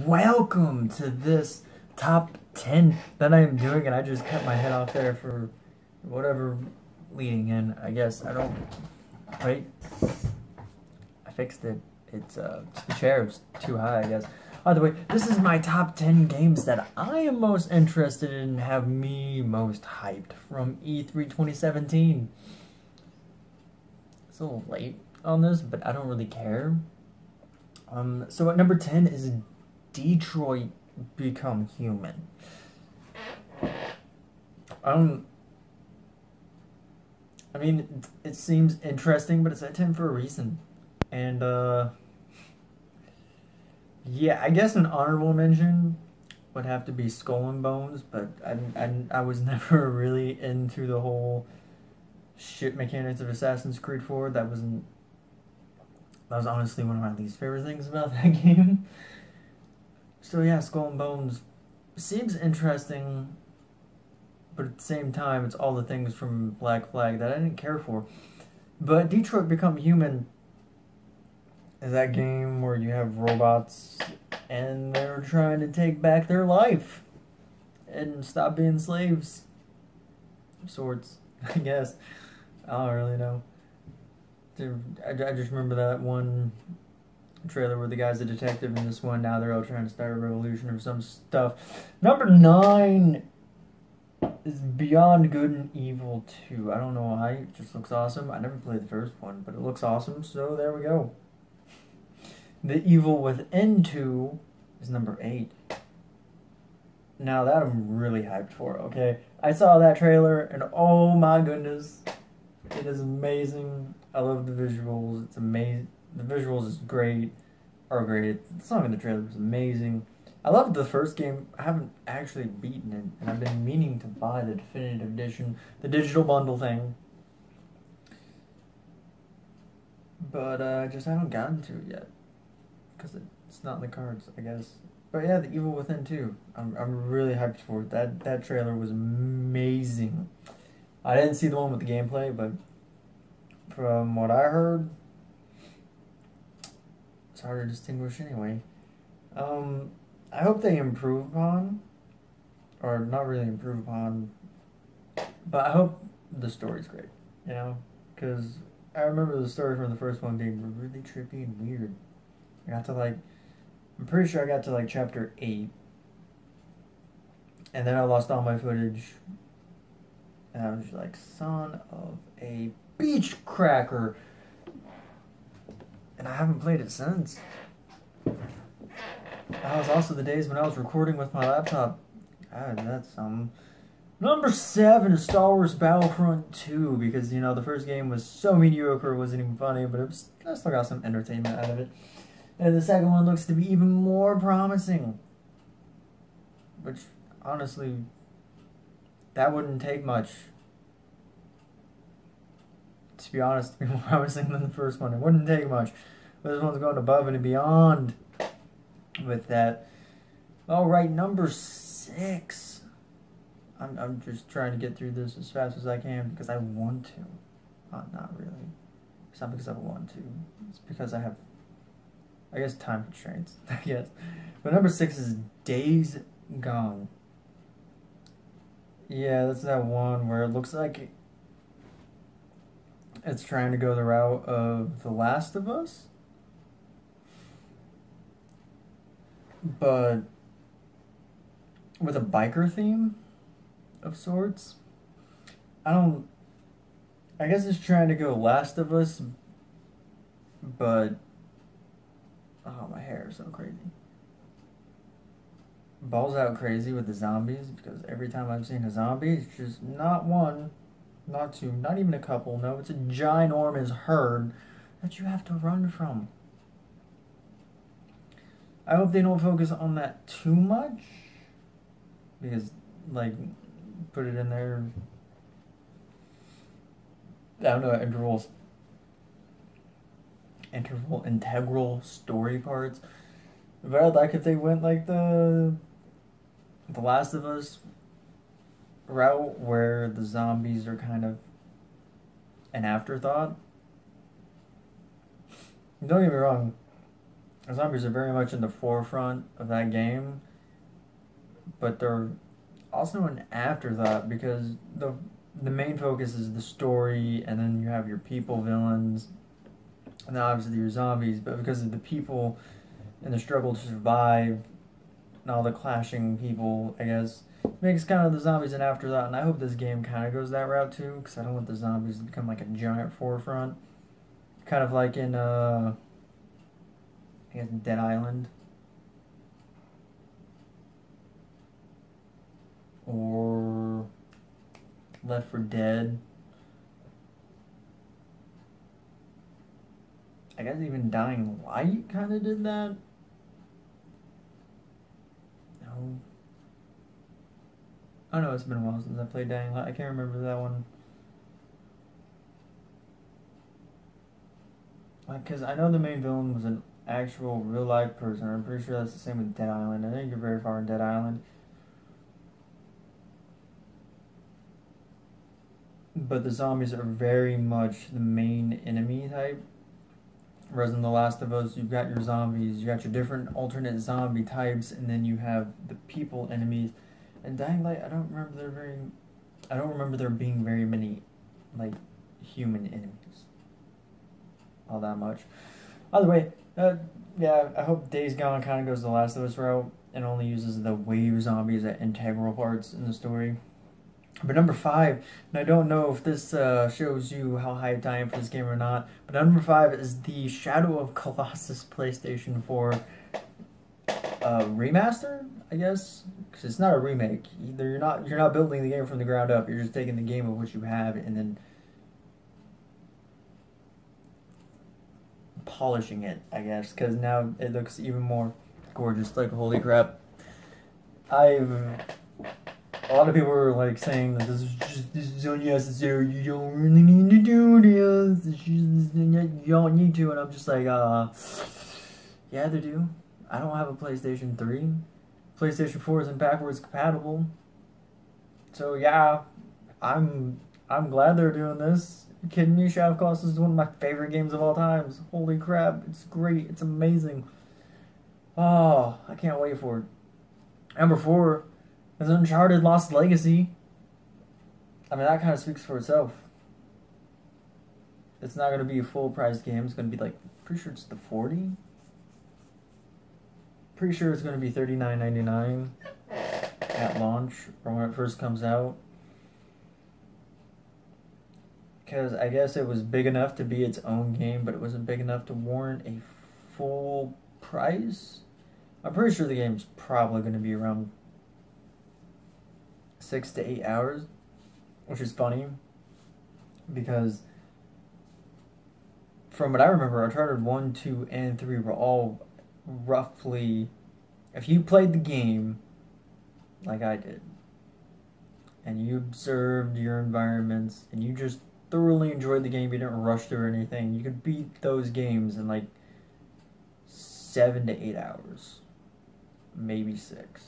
Welcome to this top 10 that I am doing, and I just cut my head off there for whatever leading in. I guess I don't. Wait, I fixed it. It's the chair was too high, I guess. By the way, this is my top 10 games that I am most interested in and have me most hyped from E3 2017. It's a little late on this, but I don't really care. So at number 10 is Detroit Become Human. I mean, it seems interesting, but it's at 10 for a reason. And, yeah, I guess an honorable mention would have to be Skull and Bones, but I was never really into the whole shit mechanics of Assassin's Creed 4. That was honestly one of my least favorite things about that game. So yeah, Skull and Bones seems interesting, but at the same time, it's all the things from Black Flag that I didn't care for. But Detroit Become Human is that game where you have robots and they're trying to take back their life and stop being slaves of sorts, I guess. I don't really know. I just remember that one trailer where the guy's a detective in this one. Now they're all trying to start a revolution or some stuff. Number 9 is Beyond Good and Evil 2. I don't know why. It just looks awesome. I never played the first one, but it looks awesome, so there we go. The Evil Within 2 is number 8. Now that I'm really hyped for, okay? I saw that trailer and oh my goodness. It is amazing. I love the visuals. It's amazing. The visuals is great. The song in the trailer was amazing. I loved the first game. I haven't actually beaten it, and I've been meaning to buy the definitive edition, the digital bundle thing. But I just haven't gotten to it yet. Because it's not in the cards, I guess. But yeah, The Evil Within 2. I'm really hyped for it. That trailer was amazing. I didn't see the one with the gameplay, but from what I heard, it's hard to distinguish anyway. I hope they improve upon, or not really improve upon, but I hope the story's great, you know? Because I remember the story from the first one being really trippy and weird. I'm pretty sure I got to like chapter 8, and then I lost all my footage, and I was just like, son of a beach cracker. And I haven't played it since. That was also the days when I was recording with my laptop. God, that's something. Number 7 is Star Wars Battlefront 2, because, you know, the first game was so mediocre, it wasn't even funny, but I still got some entertainment out of it. And the second one looks to be even more promising. Which, honestly, that wouldn't take much. To be honest, to be more promising than the first one. It wouldn't take much. But this one's going above and beyond with that. Alright, number 6. I'm just trying to get through this as fast as I can because I want to. Not really. It's not because I want to. It's because I have, I guess, time constraints. I guess. But number 6 is Days Gone. Yeah, that's that one where it looks like it's trying to go the route of The Last of Us, but with a biker theme of sorts. I guess it's trying to go Last of Us, but oh, my hair is so crazy. Balls out crazy with the zombies, because every time I've seen a zombie, it's just not one, not two, not even a couple. No, it's a ginormous herd that you have to run from. I hope they don't focus on that too much, because, like, put it in there, I don't know, integral story parts. But I'd like if they went like the Last of Us route, where the zombies are kind of an afterthought. Don't get me wrong, zombies are very much in the forefront of that game, but they're also an afterthought because the main focus is the story, and then you have your people villains, and then obviously your zombies. But because of the people and the struggle to survive, and all the clashing people, I guess, makes kind of the zombies an afterthought. And I hope this game kind of goes that route too, because I don't want the zombies to become like a giant forefront, kind of like in I guess Dead Island. Or Left 4 Dead. I guess even Dying Light kind of did that. No. I know it's been a while since I played Dying Light. I can't remember that one. Like, because I know the main villain was an actual real life person. I'm pretty sure that's the same with Dead Island. I didn't get very far in Dead Island. But the zombies are very much the main enemy type. Whereas in The Last of Us, you've got your zombies, you got your different alternate zombie types, and then you have the people enemies. And Dying Light, I don't remember there being very many, like, human enemies. All that much. Either way, yeah, I hope Days Gone kind of goes the Last of Us route and only uses the wave zombies as integral parts in the story. But number 5, and I don't know if this shows you how hyped I am for this game or not, but number 5 is the Shadow of Colossus PlayStation 4 remaster, I guess, because it's not a remake. Either you're not building the game from the ground up. You're just taking the game of what you have and then polishing it, I guess, because now it looks even more gorgeous. Like, holy crap! A lot of people were like saying that this is unnecessary. You don't really need to do this. You don't need to, and I'm just like, yeah, they do. I don't have a PlayStation 3. PlayStation 4 isn't backwards compatible. So yeah, I'm glad they're doing this. Are you kidding me? Shadow of Colossus is one of my favorite games of all times. Holy crap, it's great. It's amazing. Oh, I can't wait for it. Number 4 is Uncharted Lost Legacy. I mean, that kind of speaks for itself. It's not going to be a full price game. It's going to be like, pretty sure it's the 40. Pretty sure it's going to be $39.99 at launch or when it first comes out. Because I guess it was big enough to be its own game, but it wasn't big enough to warrant a full price. I'm pretty sure the game's probably going to be around 6 to 8 hours, which is funny because from what I remember, Uncharted 1, 2, and 3 were all roughly, if you played the game like I did, and you observed your environments, and you just thoroughly enjoyed the game, you didn't rush through anything, you could beat those games in like 7 to 8 hours, maybe 6.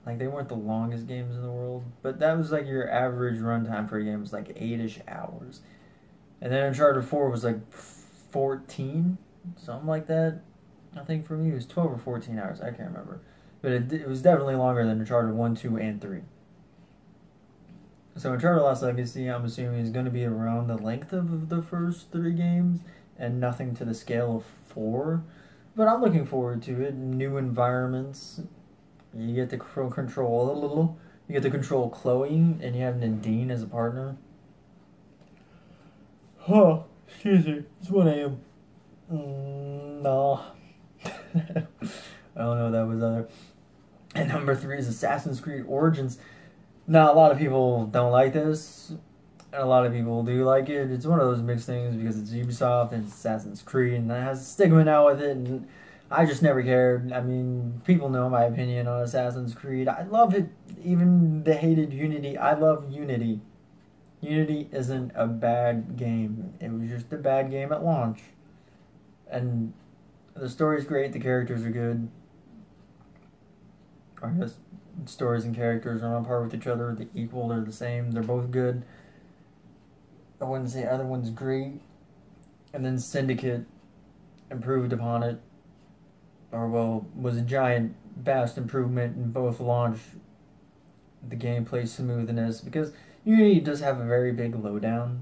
Like, they weren't the longest games in the world, but that was like your average runtime for a game was like 8-ish hours. And then Uncharted 4 was like 14, something like that. I think for me it was 12 or 14 hours, I can't remember. But it was definitely longer than Uncharted 1, 2, and 3. So Uncharted Lost Legacy, I'm assuming, is going to be around the length of the first 3 games, and nothing to the scale of 4. But I'm looking forward to it. New environments. You get to control Chloe, and you have Nadine as a partner. Oh, excuse me. It's 1 a.m. No. I don't know what that was either. And number 3 is Assassin's Creed Origins. Now, a lot of people don't like this, and a lot of people do like it. It's one of those mixed things because it's Ubisoft and it's Assassin's Creed, and that has a stigma now with it, and I just never cared. I mean, people know my opinion on Assassin's Creed. I love it, even the hated Unity. I love Unity. Unity isn't a bad game. It was just a bad game at launch. And the story's great, the characters are good. I guess stories and characters are on par with each other, they're equal, they're the same, they're both good. I wouldn't say either one's great. And then Syndicate improved upon it, or well, was a giant, vast improvement in both launch, the gameplay smoothness, because Unity does have a very big slowdown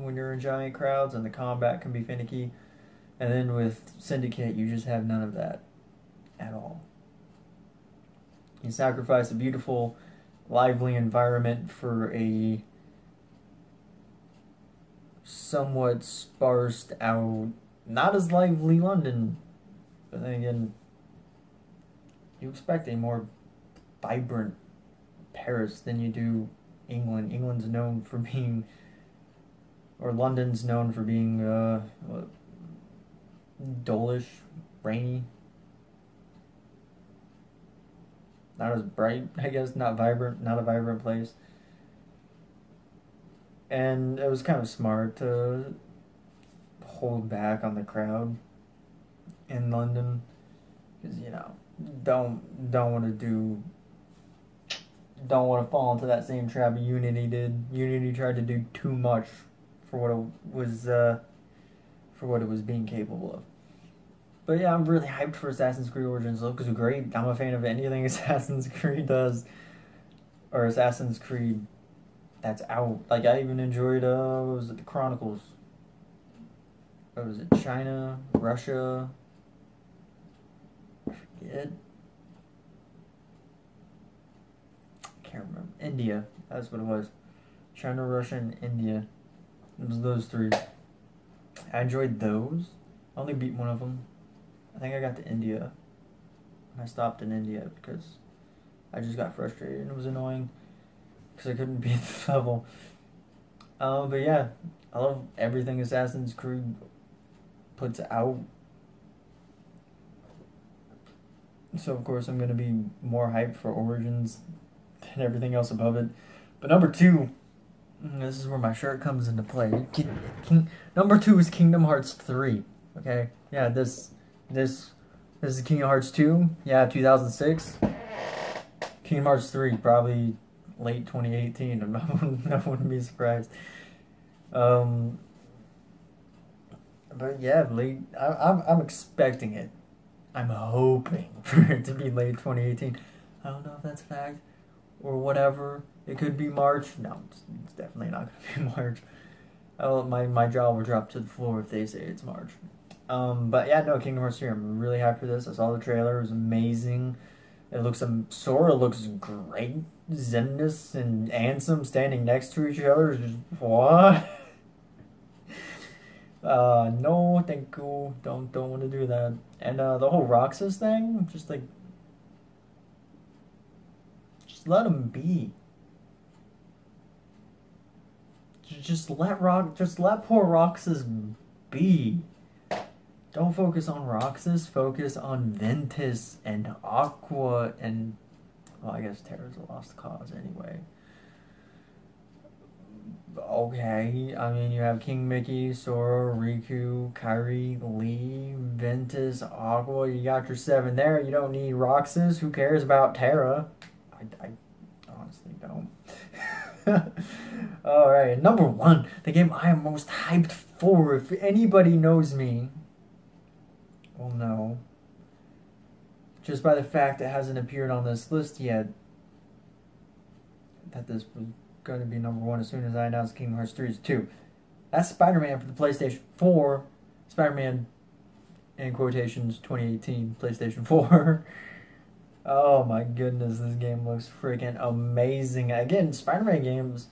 when you're in giant crowds, and the combat can be finicky. And then with Syndicate, you just have none of that at all. You sacrifice a beautiful, lively environment for a somewhat sparsed out, not as lively London. But then again, you expect a more vibrant Paris than you do England. England's known for being, or London's known for being, dullish, rainy. Not as bright, I guess, not vibrant, not a vibrant place. And it was kind of smart to hold back on the crowd in London, because, you know, don't want to fall into that same trap Unity did. Unity tried to do too much for what it was being capable of. But yeah, I'm really hyped for Assassin's Creed Origins. It looks great. I'm a fan of anything Assassin's Creed does, or Assassin's Creed that's out. Like, I even enjoyed, what was it, the Chronicles. What was it, China, Russia, I forget. I can't remember. India, that's what it was. China, Russia, and India. It was those three. I enjoyed those. I only beat one of them. I think I got to India. And I stopped in India because I just got frustrated and it was annoying because I couldn't beat the level. But yeah, I love everything Assassin's Creed puts out. So of course I'm going to be more hyped for Origins than everything else above it. But number 2, this is where my shirt comes into play. Number 2 is Kingdom Hearts 3. Okay? Yeah, this is Kingdom Hearts 2. Yeah, 2006. Kingdom Hearts 3, probably late 2018. I wouldn't be surprised. But yeah, I'm expecting it. I'm hoping for it to be late 2018. I don't know if that's a fact or whatever. It could be March. No, it's definitely not going to be March. My jaw will drop to the floor if they say it's March. But yeah, no, Kingdom Hearts 3, I'm really hyped for this. I saw the trailer, it was amazing. It looks, Sora looks great. Xemnas and Ansem standing next to each other is just, what? No, thank you. Don't want to do that. And, the whole Roxas thing, just like, just let him be. Just let poor Roxas be. Don't focus on Roxas, focus on Ventus and Aqua and, well, I guess Terra's a lost cause anyway. Okay, I mean, you have King Mickey, Sora, Riku, Kairi, Lee, Ventus, Aqua, you got your 7 there. You don't need Roxas. Who cares about Terra? I honestly don't. Alright, number 1, the game I am most hyped for. If anybody knows me, well, no. Just by the fact it hasn't appeared on this list yet, that this was going to be number 1 as soon as I announced Kingdom Hearts 3 is 2. That's Spider-Man for the PlayStation 4. Spider-Man, in quotations, 2018, PlayStation 4. Oh my goodness, this game looks freaking amazing. Again, Spider-Man games,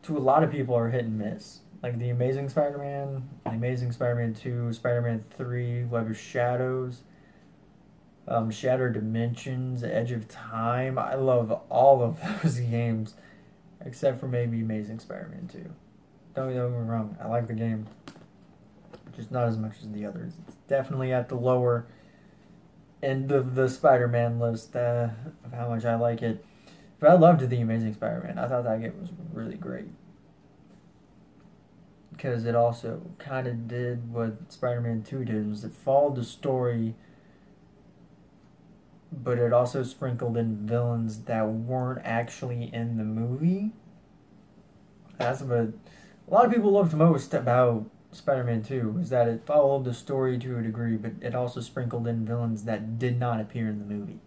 to a lot of people, are hit and miss. Like The Amazing Spider-Man, The Amazing Spider-Man 2, Spider-Man 3, Web of Shadows, Shattered Dimensions, Edge of Time. I love all of those games, except for maybe Amazing Spider-Man 2. Don't get me wrong, I like the game, just not as much as the others. It's definitely at the lower end of the Spider-Man list of how much I like it. But I loved The Amazing Spider-Man. I thought that game was really great, because it also kind of did what Spider-Man 2 did, was it followed the story, but it also sprinkled in villains that weren't actually in the movie. That's what a lot of people loved most about Spider-Man 2 is that it followed the story to a degree, but it also sprinkled in villains that did not appear in the movie.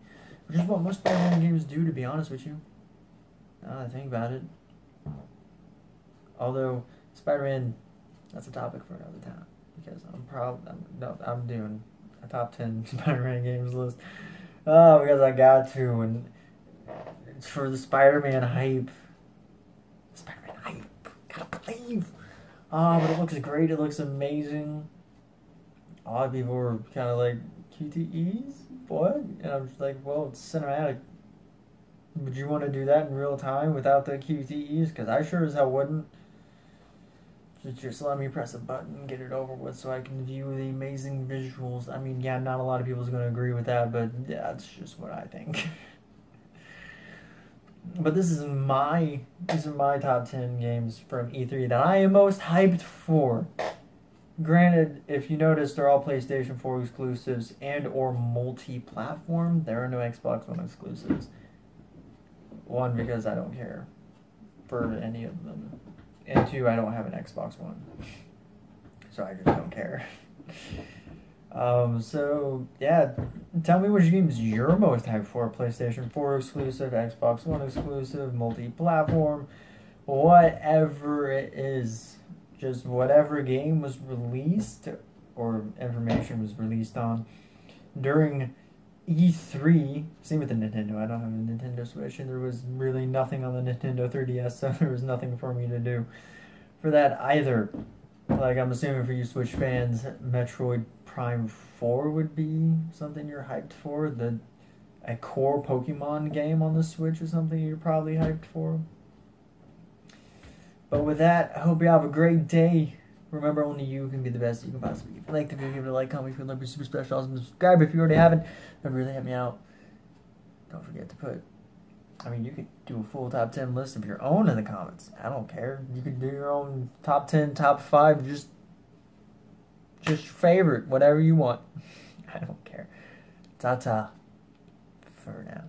Which is what most Spider-Man games do, to be honest with you. Now that I think about it. Although, Spider-Man, that's a topic for another time. Because I'm doing a top 10 Spider-Man games list. Oh, because I got to, and it's for the Spider-Man hype. Spider-Man hype. Gotta believe. But it looks great. It looks amazing. A lot of people were kind of like, QTEs? What? And I'm just like, well, it's cinematic. Would you want to do that in real time without the QTEs? Because I sure as hell wouldn't. Just let me press a button and get it over with so I can view the amazing visuals. I mean, yeah, not a lot of people's going to agree with that, but yeah, that's just what I think. But these are my top 10 games from E3 that I am most hyped for. Granted, if you notice, they're all PlayStation 4 exclusives and or multi-platform. There are no Xbox One exclusives. One, because I don't care for any of them. And two, I don't have an Xbox One. So I just don't care. So, yeah, tell me which games you're most hyped for. PlayStation 4 exclusive, Xbox One exclusive, multi-platform, whatever it is. Just whatever game was released or information was released on during E3. Same with the Nintendo. I don't have a Nintendo Switch, and there was really nothing on the Nintendo 3DS, so there was nothing for me to do for that either. Like, I'm assuming for you Switch fans, Metroid Prime 4 would be something you're hyped for. A core Pokemon game on the Switch is something you're probably hyped for. But with that, I hope you have a great day. Remember, only you can be the best you can possibly be. If you like the video, give it a like, comment, if you like, be super special, awesome, subscribe if you already haven't. That would really help me out. Don't forget to put, you could do a full top 10 list of your own in the comments. I don't care. You could do your own top 10, top 5, just your favorite, whatever you want. I don't care. Ta-ta for now.